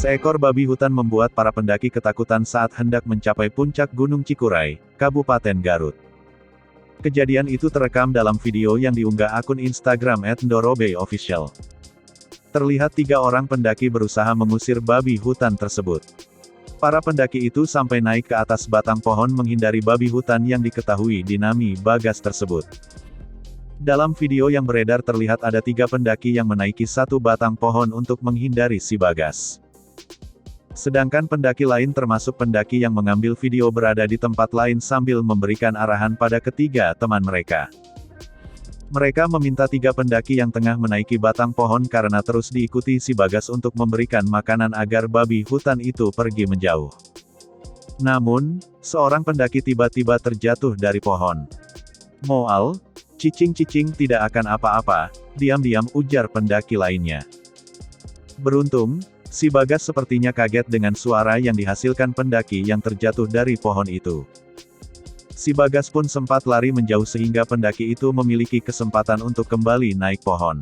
Seekor babi hutan membuat para pendaki ketakutan saat hendak mencapai puncak Gunung Cikuray, Kabupaten Garut. Kejadian itu terekam dalam video yang diunggah akun Instagram @ndorobeyofficial. Terlihat 3 orang pendaki berusaha mengusir babi hutan tersebut. Para pendaki itu sampai naik ke atas batang pohon menghindari babi hutan yang diketahui dinami Bagas tersebut. Dalam video yang beredar terlihat ada 3 pendaki yang menaiki satu batang pohon untuk menghindari si Bagas. Sedangkan pendaki lain termasuk pendaki yang mengambil video berada di tempat lain sambil memberikan arahan pada ketiga teman mereka. Mereka meminta 3 pendaki yang tengah menaiki batang pohon karena terus diikuti si Bagas untuk memberikan makanan agar babi hutan itu pergi menjauh. Namun, seorang pendaki tiba-tiba terjatuh dari pohon. "Moal, cicing-cicing tidak akan apa-apa, diam-diam," ujar pendaki lainnya. Beruntung, si Bagas sepertinya kaget dengan suara yang dihasilkan pendaki yang terjatuh dari pohon itu. Si Bagas pun sempat lari menjauh sehingga pendaki itu memiliki kesempatan untuk kembali naik pohon.